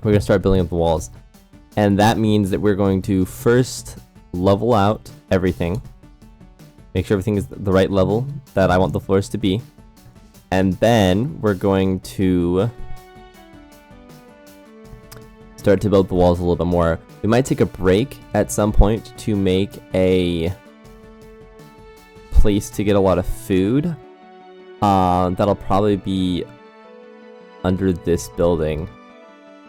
we're going to start building up the walls. And that means that we're going to first level out everything. Make sure everything is the right level that I want the floors to be. And then we're going to start to build the walls a little bit more. We might take a break at some point to make a place to get a lot of food. That'll probably be under this building,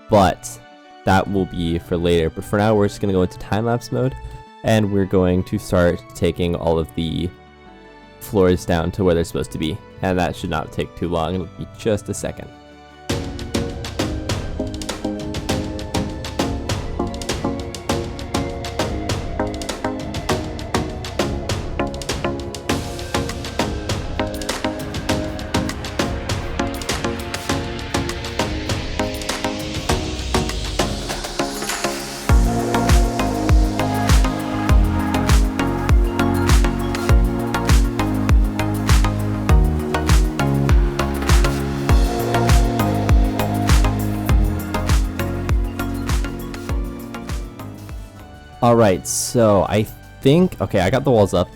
but that will be for later. But for now, we're just going to go into time-lapse mode, and we're going to start taking all of the floors down to where they're supposed to be. And that should not take too long. It'll be just a second. Alright, so I think... Okay, I got the walls up.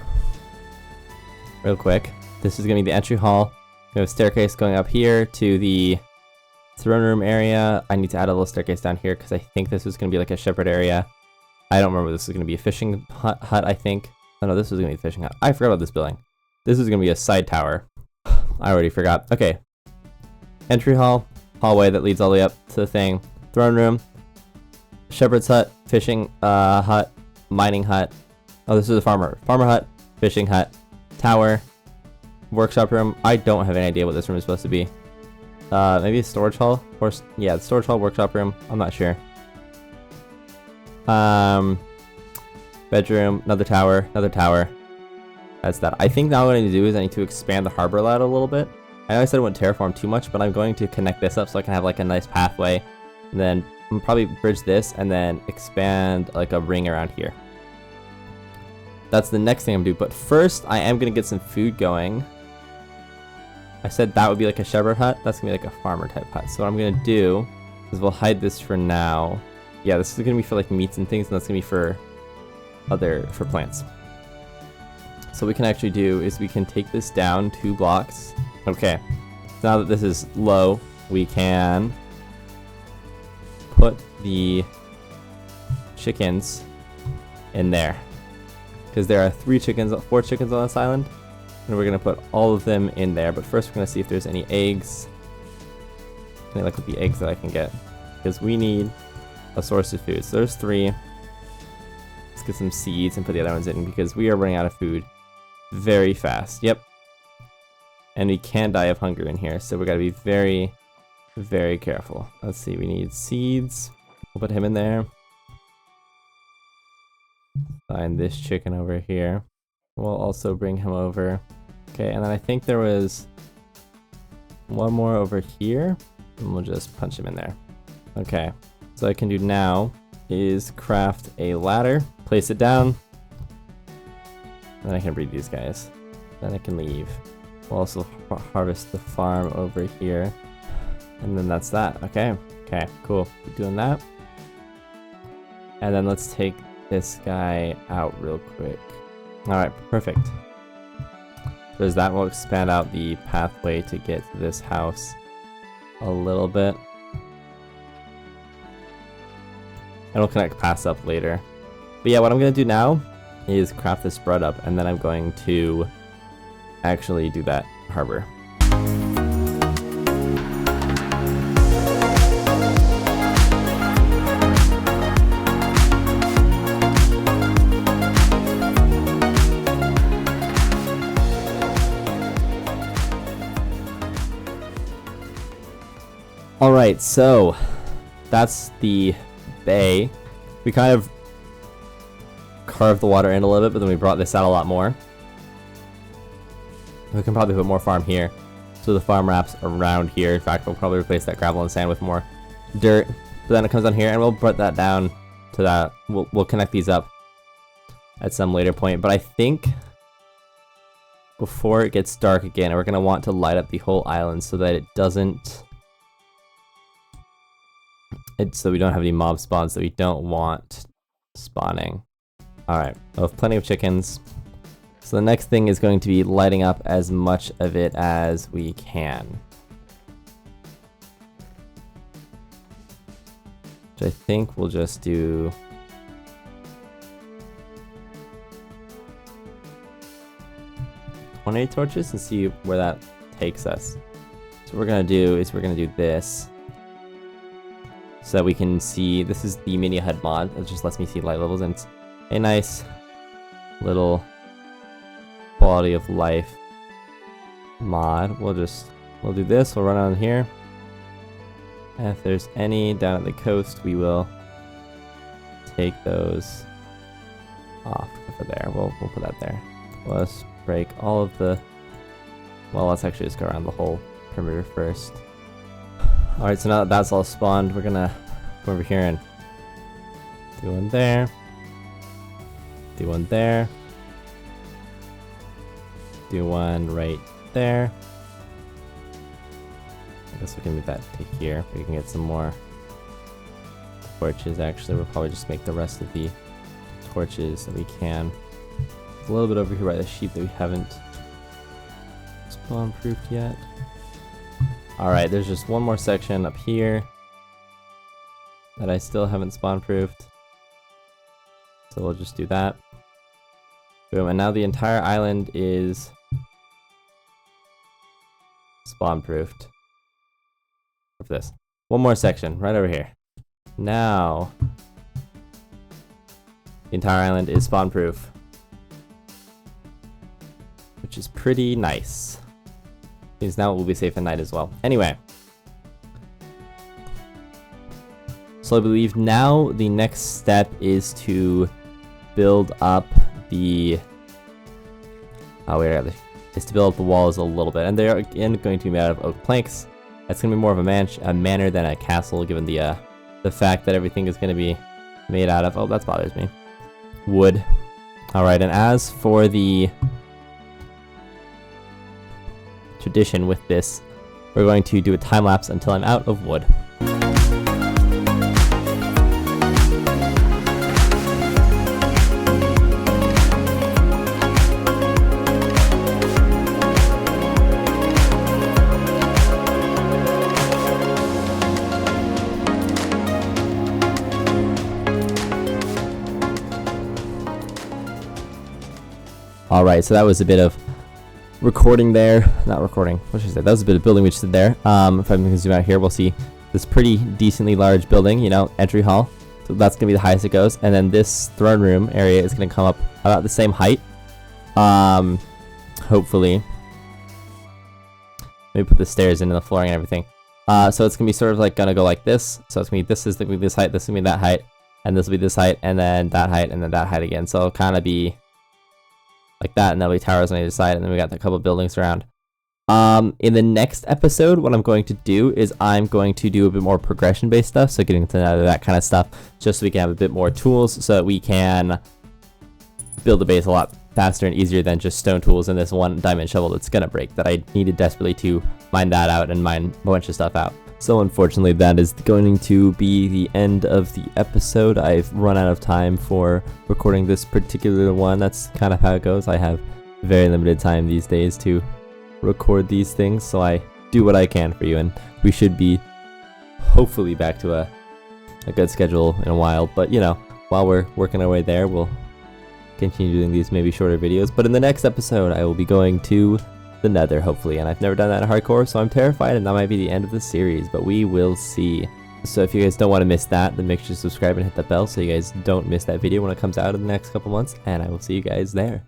Real quick. This is going to be the entry hall. We have a staircase going up here to the throne room area. I need to add a little staircase down here because I think this is going to be like a shepherd area. I don't remember. This is going to be a fishing hut, I think. Oh no, this is going to be a fishing hut. I forgot about this building. This is going to be a side tower. I already forgot. Okay. Entry hall. Hallway that leads all the way up to the thing. Throne room. Shepherd's hut, fishing hut, mining hut. Oh, this is a farmer hut, fishing hut, tower, workshop room. I don't have any idea what this room is supposed to be. Maybe a storage hall, or yeah, the storage hall, workshop room. I'm not sure. Bedroom, another tower. That's that. I think now what I need to do is I need to expand the harbor lot a little bit. I know I said I wouldn't terraform too much, but I'm going to connect this up so I can have like a nice pathway, and then I'm probably bridge this and then expand like a ring around here. That's the next thing I'm doing. But first, I am gonna get some food going. I said that would be like a shepherd hut. That's gonna be like a farmer type hut. So what I'm gonna do is we'll hide this for now. Yeah, this is gonna be for like meats and things, and that's gonna be for plants. So what we can actually do is we can take this down 2 blocks. Okay. So now that this is low, we can put the chickens in there, because there are 4 chickens on this island, and we're gonna put all of them in there. But first, we're gonna see if there's any eggs. I like with the eggs that I can get, because we need a source of food. So there's 3. Let's get some seeds and put the other ones in, because we are running out of food very fast. Yep, and we can die of hunger in here, so we gotta be very, very careful. Let's see, we need seeds. We'll put him in there. Find this chicken over here. We'll also bring him over. Okay, and then I think there was one more over here, and we'll just punch him in there. Okay, so what I can do now is craft a ladder, place it down, and then I can breed these guys. Then I can leave. We'll also harvest the farm over here. And then that's that. Okay, cool. We're doing that. And then let's take this guy out real quick. Alright, perfect. There's that. We'll expand out the pathway to get to this house a little bit. And we'll connect paths up later. But yeah, what I'm going to do now is craft this bread up, and then I'm going to actually do that harbor. Alright, so that's the bay. We kind of carved the water in a little bit, but then we brought this out a lot more. We can probably put more farm here, so the farm wraps around here. In fact, we'll probably replace that gravel and sand with more dirt. But then it comes down here, and we'll put that down to that. We'll connect these up at some later point. But I think before it gets dark again, we're gonna want to light up the whole island so that it doesn't It's so we don't have any mob spawns that we don't want spawning. Alright, well, have plenty of chickens. So the next thing is going to be lighting up as much of it as we can. Which I think we'll just do... 20 torches and see where that takes us. So what we're gonna do is we're gonna do this. So that we can see, this is the mini HUD mod. It just lets me see light levels, and it's a nice little quality of life mod. We'll do this, we'll run on here. And if there's any down at the coast, we will take those off over there. We'll put that there. Let's break all of the, well, let's actually just go around the whole perimeter first. Alright, so now that that's all spawned, we're gonna go over here and do one there, do one there, do one right there. I guess we can move that to here. We can get some more torches. Actually, we'll probably just make the rest of the torches that we can. There's a little bit over here by the sheep that we haven't spawn proofed yet. Alright, there's just one more section up here that I still haven't spawn proofed. So we'll just do that. Boom, and now the entire island is spawn proofed. For this. One more section right over here. Now the entire island is spawn proof, which is pretty nice. Because now it will be safe at night as well. Anyway, so I believe now the next step is to build up the is to build up the walls a little bit, and they're again going to be made out of oak planks. That's going to be more of a manor than a castle, given the fact that everything is going to be made out of, oh, that bothers me, wood. Alright, and as for the tradition with this, we're going to do a time lapse until I'm out of wood. Alright, so that was a bit of recording there. Not recording, what should I say? That was a bit of building we just did there. If I can zoom out here, we'll see this pretty decently large building, you know, entry hall. So that's going to be the highest it goes. And then this throne room area is going to come up about the same height. Hopefully. Maybe put the stairs into the flooring and everything. So it's going to be sort of like going to go like this. So it's going to be, this is going to be this height, this is going to be that height, and this will be this height, and then that height, and then that height again. So it'll kind of be like that, and there'll be towers on either side, and then we got a couple buildings around. In the next episode, what I'm going to do is I'm going to do a bit more progression-based stuff, so getting into that kind of stuff, just so we can have a bit more tools, so that we can build the base a lot faster and easier than just stone tools and this one diamond shovel that's gonna break, that I needed desperately to mine that out and mine a bunch of stuff out. So unfortunately, that is going to be the end of the episode. I've run out of time for recording this particular one. That's kind of how it goes. I have very limited time these days to record these things, so I do what I can for you, and we should be hopefully back to a good schedule in a while. But you know, while we're working our way there, we'll continue doing these maybe shorter videos. But in the next episode, I will be going to the Nether, hopefully, and I've never done that in hardcore, so I'm terrified, and that might be the end of the series, but we will see. So if you guys don't want to miss that, then make sure to subscribe and hit that bell so you guys don't miss that video when it comes out in the next couple months, and I will see you guys there.